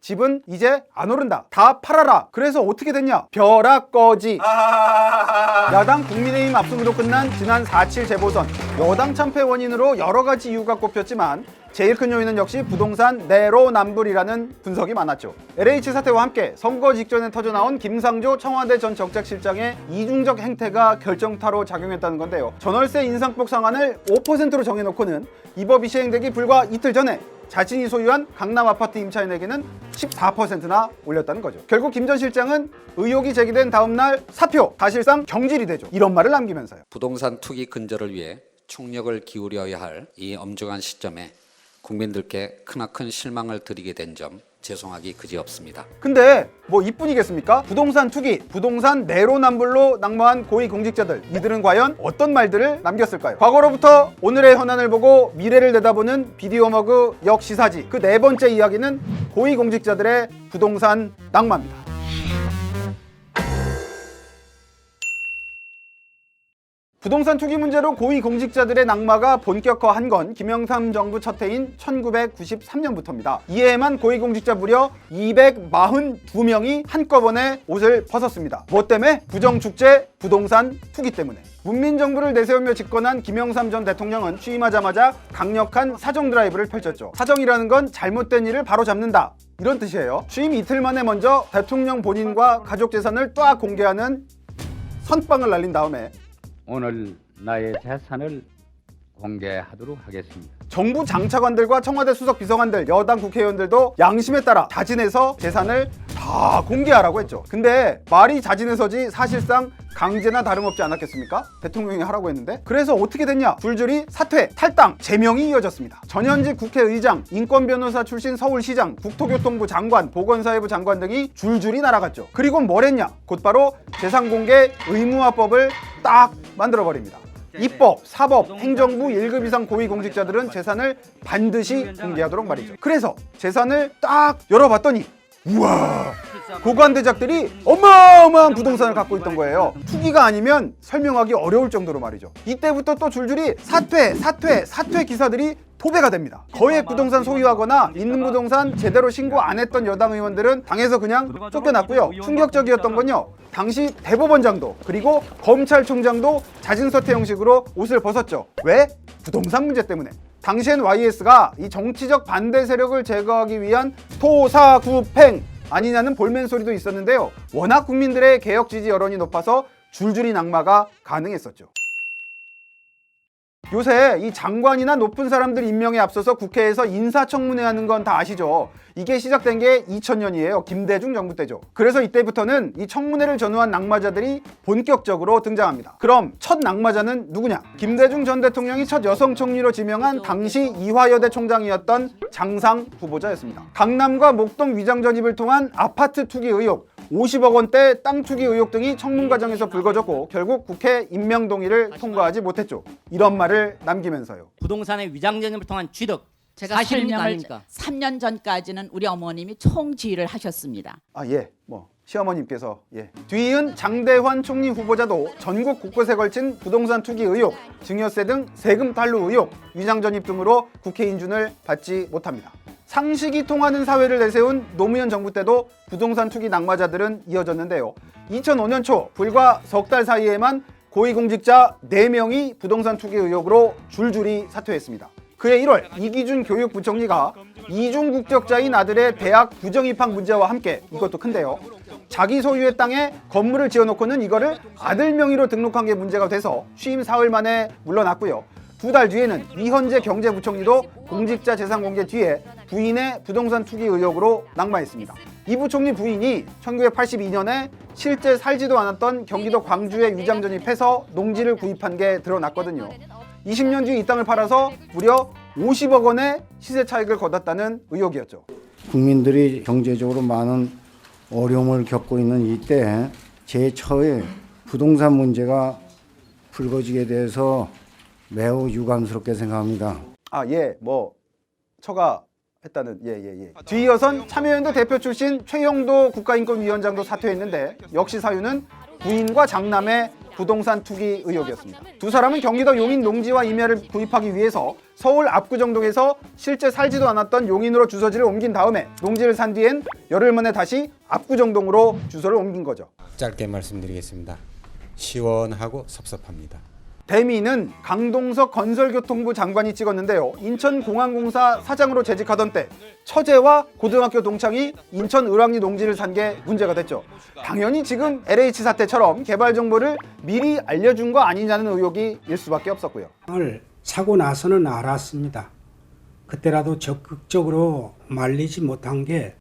집은 이제 안 오른다. 다 팔아라. 그래서 어떻게 됐냐? 벼락 거지. 야당 국민의힘 압승으로 끝난 지난 4.7 재보선. 여당 참패 원인으로 여러 가지 이유가 꼽혔지만 제일 큰 요인은 역시 부동산 내로남불이라는 분석이 많았죠. LH 사태와 함께 선거 직전에 터져나온 김상조 청와대 전 정책실장의 이중적 행태가 결정타로 작용했다는 건데요. 전월세 인상폭 상한을 5%로 정해놓고는 이 법이 시행되기 불과 이틀 전에 자신이 소유한 강남 아파트 임차인에게는 14%나 올렸다는 거죠. 결국 김 전 실장은 의혹이 제기된 다음 날 사표, 사실상 경질이 되죠. 이런 말을 남기면서요. 부동산 투기 근절을 위해 총력을 기울여야 할 이 엄중한 시점에 국민들께 크나큰 실망을 드리게 된 점 죄송하기 그지없습니다. 근데 뭐 이뿐이겠습니까? 부동산 투기, 부동산 내로남불로 낙마한 고위공직자들, 이들은 과연 어떤 말들을 남겼을까요? 과거로부터 오늘의 현안을 보고 미래를 내다보는 비디오 머그 역시사지, 그 네 번째 이야기는 고위공직자들의 부동산 낙마입니다. 부동산 투기 문제로 고위공직자들의 낙마가 본격화한 건 김영삼 정부 첫 해인 1993년부터입니다. 이해에만 고위공직자 무려 242명이 한꺼번에 옷을 벗었습니다. 뭐 때문에? 부정축제, 부동산 투기 때문에. 문민정부를 내세우며 집권한 김영삼 전 대통령은 취임하자마자 강력한 사정 드라이브를 펼쳤죠. 사정이라는 건 잘못된 일을 바로잡는다, 이런 뜻이에요. 취임 이틀 만에 먼저 대통령 본인과 가족 재산을 딱 공개하는 선빵을 날린 다음에 오늘 나의 재산을 공개하도록 하겠습니다. 정부 장차관들과 청와대 수석 비서관들, 여당 국회의원들도 양심에 따라 자진해서 재산을 다 공개하라고 했죠. 근데 말이 자진해서지 사실상 강제나 다름없지 않았겠습니까? 대통령이 하라고 했는데. 그래서 어떻게 됐냐? 줄줄이 사퇴, 탈당, 제명이 이어졌습니다. 전현직 국회의장, 인권변호사 출신 서울시장, 국토교통부 장관, 보건사회부 장관 등이 줄줄이 날아갔죠. 그리고 뭘 했냐? 곧바로 재산공개 의무화법을 딱 만들어버립니다. 입법, 사법, 행정부 1급 이상 고위공직자들은 재산을 반드시 공개하도록 말이죠. 그래서 재산을 딱 열어봤더니 우와, 고관대작들이 어마어마한 부동산을 갖고 있던 거예요. 투기가 아니면 설명하기 어려울 정도로 말이죠. 이때부터 또 줄줄이 사퇴 기사들이 도배가 됩니다. 거액 부동산 소유하거나 있는 부동산 제대로 신고 안 했던 여당 의원들은 당에서 그냥 쫓겨났고요. 충격적이었던 건요, 당시 대법원장도 그리고 검찰총장도 자진사퇴 형식으로 옷을 벗었죠. 왜? 부동산 문제 때문에. 당시엔 YS가 이 정치적 반대 세력을 제거하기 위한 토사구팽 아니냐는 볼멘 소리도 있었는데요. 워낙 국민들의 개혁 지지 여론이 높아서 줄줄이 낙마가 가능했었죠. 요새 이 장관이나 높은 사람들 임명에 앞서서 국회에서 인사청문회 하는 건 다 아시죠? 이게 시작된 게 2000년이에요. 김대중 정부 때죠. 그래서 이때부터는 이 청문회를 전후한 낙마자들이 본격적으로 등장합니다. 그럼 첫 낙마자는 누구냐? 김대중 전 대통령이 첫 여성 총리로 지명한 당시 이화여대 총장이었던 장상 후보자였습니다. 강남과 목동 위장 전입을 통한 아파트 투기 의혹, 50억 원대 땅 투기 의혹 등이 청문 과정에서 불거졌고 결국 국회 임명 동의를 통과하지 못했죠. 이런 말을 남기면서요. 부동산의 위장 전입을 통한 취득 제가 사실입니까 설명을 아닙니까? 3년 전까지는 우리 어머님이 총지휘를 하셨습니다. 시어머님께서 뒤이은 장대환 총리 후보자도 전국 곳곳에 걸친 부동산 투기 의혹, 증여세 등 세금 탈루 의혹, 위장 전입 등으로 국회 인준을 받지 못합니다. 상식이 통하는 사회를 내세운 노무현 정부 때도 부동산 투기 낙마자들은 이어졌는데요. 2005년 초 불과 석 달 사이에만 고위공직자 4명이 부동산 투기 의혹으로 줄줄이 사퇴했습니다. 그해 1월 이기준 교육부총리가 이중 국적자인 아들의 대학 부정입학 문제와 함께, 이것도 큰데요, 자기 소유의 땅에 건물을 지어놓고는 이거를 아들 명의로 등록한 게 문제가 돼서 취임 사흘 만에 물러났고요. 2달 뒤에는 이현재 경제부총리도 공직자 재산 공개 뒤에 부인의 부동산 투기 의혹으로 낙마했습니다. 이 부총리 부인이 1982년에 실제 살지도 않았던 경기도 광주에 위장 전입해서 농지를 구입한 게 드러났거든요. 20년 뒤 이 땅을 팔아서 무려 50억 원의 시세 차익을 거뒀다는 의혹이었죠. 국민들이 경제적으로 많은 어려움을 겪고 있는 이때 제 처에 부동산 문제가 불거지게 돼서 매우 유감스럽게 생각합니다. 처가 했다는 뒤이어선 참여연대 대표 출신 최영도 국가인권위원장도 사퇴했는데 역시 사유는 부인과 장남의 부동산 투기 의혹이었습니다. 두 사람은 경기도 용인 농지와 임야를 구입하기 위해서 서울 압구정동에서 실제 살지도 않았던 용인으로 주소지를 옮긴 다음에 농지를 산 뒤엔 열흘 만에 다시 압구정동으로 주소를 옮긴 거죠. 짧게 말씀드리겠습니다. 시원하고 섭섭합니다. 대미는 강동석 건설교통부 장관이 찍었는데요. 인천공항공사 사장으로 재직하던 때 처제와 고등학교 동창이 인천 을왕리 농지를 산 게 문제가 됐죠. 당연히 지금 LH 사태처럼 개발 정보를 미리 알려준 거 아니냐는 의혹이 일 수밖에 없었고요. 을 사고 나서는 알았습니다. 그때라도 적극적으로 말리지 못한 게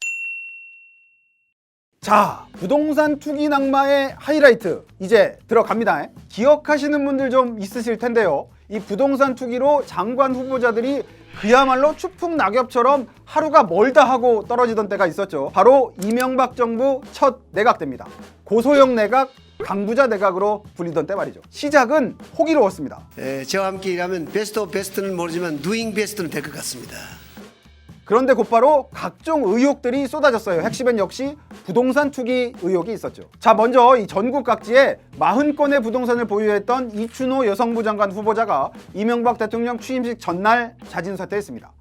자, 부동산 투기 낙마의 하이라이트 이제 들어갑니다. 기억하시는 분들 좀 있으실 텐데요. 이 부동산 투기로 장관 후보자들이 그야말로 추풍 낙엽처럼 하루가 멀다 하고 떨어지던 때가 있었죠. 바로 이명박 정부 첫 내각 때입니다. 고소영 내각, 강부자 내각으로 불리던 때 말이죠. 시작은 호기로웠습니다. 저와 함께 일하면 베스트 오브 베스트는 모르지만 누잉 베스트는 될 것 같습니다. 그런데 곧바로 각종 의혹들이 쏟아졌어요. 핵심엔 역시 부동산 투기 의혹이 있었죠. 자, 먼저 이 전국 각지에 40건의 부동산을 보유했던 이춘호 여성부 장관 후보자가 이명박 대통령 취임식 전날 자진 사퇴했습니다.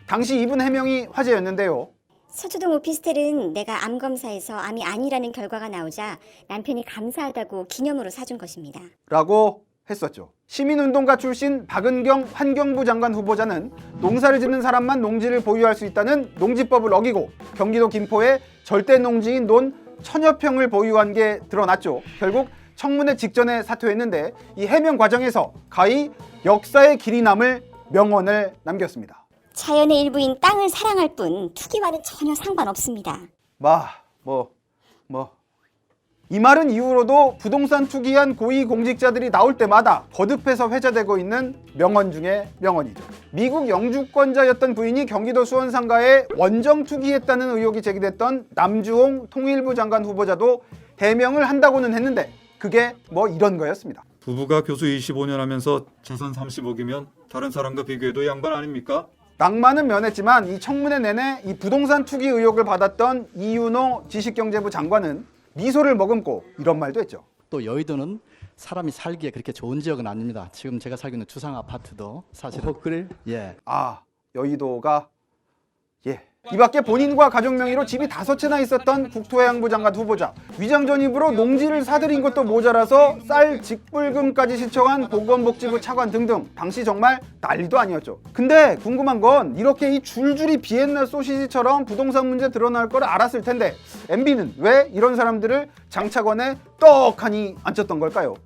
당시 이분 해명이 화제였는데요. 서초동 오피스텔은 내가 암 검사에서 암이 아니라는 결과가 나오자 남편이 감사하다고 기념으로 사준 것입니다. 라고 했었죠. 시민운동가 출신 박은경 환경부 장관 후보자는 농사를 짓는 사람만 농지를 보유할 수 있다는 농지법을 어기고 경기도 김포에 절대 농지인 논 1000여 평을 보유한 게 드러났죠. 결국 청문회 직전에 사퇴했는데 이 해명 과정에서 가히 역사의 길이 남을 명언을 남겼습니다. 자연의 일부인 땅을 사랑할 뿐 투기와는 전혀 상관없습니다. 이 말은 이후로도 부동산 투기한 고위공직자들이 나올 때마다 거듭해서 회자되고 있는 명언 중에 명언이죠. 미국 영주권자였던 부인이 경기도 수원 상가에 원정 투기했다는 의혹이 제기됐던 남주홍 통일부 장관 후보자도 해명을 한다고는 했는데 그게 뭐 이런 거였습니다. 부부가 교수 25년 하면서 재산 30억이면 다른 사람과 비교해도 양반 아닙니까? 낭만은 면했지만 이 청문회 내내 이 부동산 투기 의혹을 받았던 이윤호 지식경제부 장관은 미소를 머금고 이런 말도 했죠. 또 여의도는 사람이 살기에 그렇게 좋은 지역은 아닙니다. 지금 제가 살고 있는 주상 아파트도 사실은 그래? 예. 여의도가 이 밖에 본인과 가족 명의로 집이 5채나 있었던 국토해양부 장관 후보자, 위장 전입으로 농지를 사들인 것도 모자라서 쌀 직불금까지 신청한 보건복지부 차관 등등 당시 정말 난리도 아니었죠. 근데 궁금한 건 이렇게 이 줄줄이 비엔나 소시지처럼 부동산 문제 드러날 걸 알았을 텐데 MB는 왜 이런 사람들을 장차관에 떡하니 앉혔던 걸까요?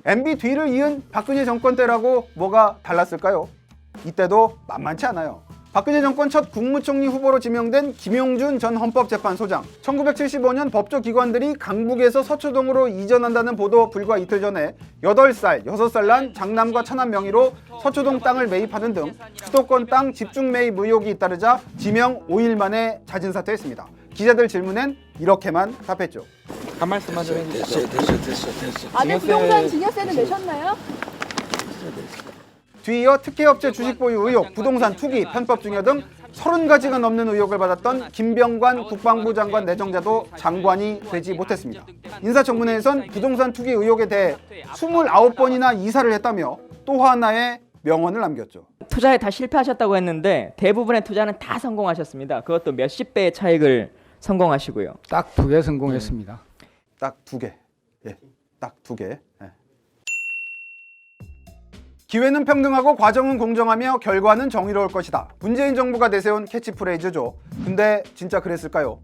MB 뒤를 이은 박근혜 정권 때라고 뭐가 달랐을까요? 이때도 만만치 않아요. 박근혜 정권 첫 국무총리 후보로 지명된 김용준 전 헌법재판소장. 1975년 법조기관들이 강북에서 서초동으로 이전한다는 보도 불과 이틀 전에 8살, 6살 난 장남과 차남 명의로 서초동 땅을 매입하는 등 수도권 땅 집중 매입 의혹이 잇따르자 지명 5일 만에 자진 사퇴했습니다. 기자들 질문엔 이렇게만 답했죠. 한 말씀만 좀 해주시죠. 아직 부동산 증여세는 내셨나요? 뒤이어 특혜업체 주식 보유 의혹, 부동산 투기, 편법 증여 등 30가지가 넘는 의혹을 받았던 김병관 국방부 장관 내정자도 장관이 되지 못했습니다. 인사청문회에선 부동산 투기 의혹에 대해 29번이나 이사를 했다며 또 하나의 명언을 남겼죠. 투자에 다 실패하셨다고 했는데 대부분의 투자는 다 성공하셨습니다. 그것도 몇십 배의 차익을 성공하시고요. 딱 2개 성공했습니다. 딱 2개. 딱 2개. 기회는 평등하고 과정은 공정하며 결과는 정의로울 것이다. 문재인 정부가 내세운 캐치프레이즈죠. 근데 진짜 그랬을까요?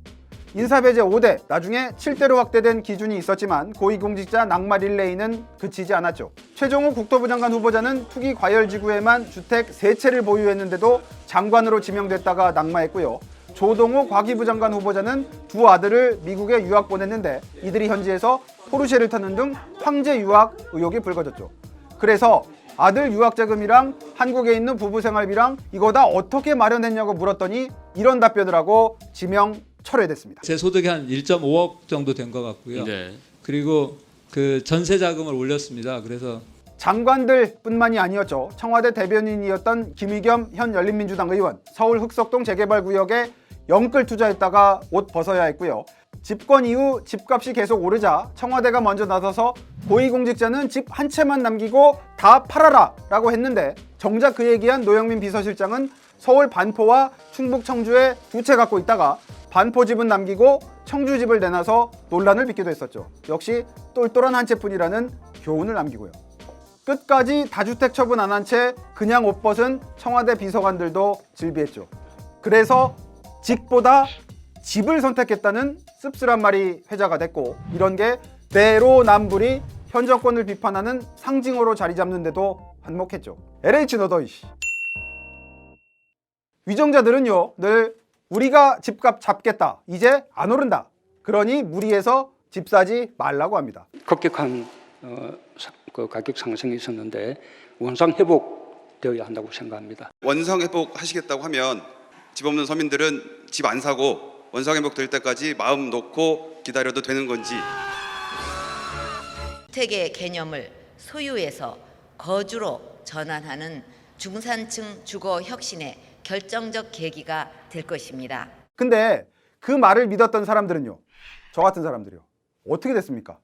인사배제 5대, 나중에 7대로 확대된 기준이 있었지만 고위공직자 낙마 릴레이는 그치지 않았죠. 최종호 국토부 장관 후보자는 투기 과열지구에만 주택 3채를 보유했는데도 장관으로 지명됐다가 낙마했고요. 조동호 과기부 장관 후보자는 2 아들을 미국에 유학 보냈는데 이들이 현지에서 포르쉐를 타는 등 황제 유학 의혹이 불거졌죠. 그래서 아들 유학자금이랑 한국에 있는 부부 생활비랑 이거 다 어떻게 마련했냐고 물었더니 이런 답변을 하고 지명 철회됐습니다. 제 소득이 한 1.5억 정도 된 것 같고요. 네. 그리고 그 전세 자금을 올렸습니다. 그래서 장관들뿐만이 아니었죠. 청와대 대변인이었던 김의겸 현 열린민주당 의원, 서울 흑석동 재개발 구역에 영끌 투자했다가 옷 벗어야 했고요. 집권 이후 집값이 계속 오르자 청와대가 먼저 나서서 고위공직자는 집 한 채만 남기고 다 팔아라 라고 했는데, 정작 그 얘기한 노영민 비서실장은 서울 반포와 충북 청주에 2채 갖고 있다가 반포 집은 남기고 청주 집을 내놔서 논란을 빚기도 했었죠. 역시 똘똘한 한 채뿐이라는 교훈을 남기고요. 끝까지 다주택 처분 안 한 채 그냥 옷 벗은 청와대 비서관들도 즐비했죠. 그래서 직보다 집을 선택했다는 씁쓸한 말이 회자가 됐고, 이런 게 내로남불이 현 정권을 비판하는 상징어로 자리 잡는데도 한몫했죠. LH 너더이씨. 위정자들은요, 늘 우리가 집값 잡겠다, 이제 안 오른다, 그러니 무리해서 집 사지 말라고 합니다. 급격한 그 가격 상승이 있었는데 원상 회복되어야 한다고 생각합니다. 원상 회복하시겠다고 하면 집 없는 서민들은 집 안 사고 원상 회복될 때까지 마음 놓고 기다려도 되는 건지. 주택의 개념을 소유에서 거주로 전환하는 중산층 주거 혁신의 결정적 계기가 될 것입니다. 근데 그 말을 믿었던 사람들은요, 저 같은 사람들이요, 어떻게 됐습니까?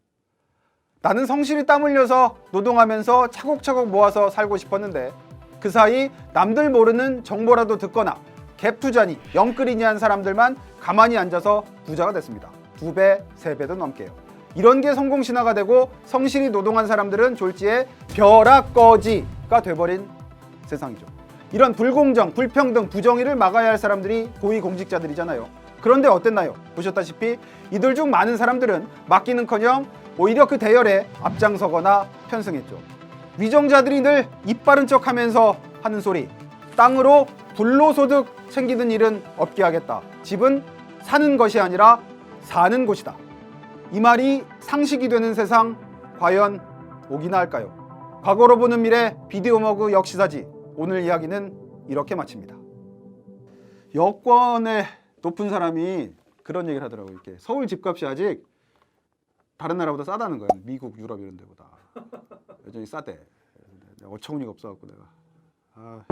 나는 성실히 땀 흘려서 노동하면서 차곡차곡 모아서 살고 싶었는데 그 사이 남들 모르는 정보라도 듣거나 갭 투자니 영끌이니 한 사람들만 가만히 앉아서 부자가 됐습니다. 2배, 3배도 넘게요. 이런 게 성공 신화가 되고 성실히 노동한 사람들은 졸지에 벼락거지가 돼버린 세상이죠. 이런 불공정, 불평등, 부정의를 막아야 할 사람들이 고위공직자들이잖아요. 그런데 어땠나요? 보셨다시피 이들 중 많은 사람들은 맡기는커녕 오히려 그 대열에 앞장서거나 편승했죠. 위정자들이 늘 입 바른 척하면서 하는 소리, 땅으로 불로소득 챙기는 일은 없게 하겠다, 집은 사는 것이 아니라 사는 곳이다, 이 말이 상식이 되는 세상 과연 오기나 할까요? 과거로 보는 미래 비디오 머그 역시사지, 오늘 이야기는 이렇게 마칩니다. 여권의 높은 사람이 그런 얘기를 하더라고요. 이렇게 서울 집값이 아직 다른 나라보다 싸다는 거예요. 미국, 유럽 이런 데보다 여전히 싸대. 어처구니가 없어갖고 내가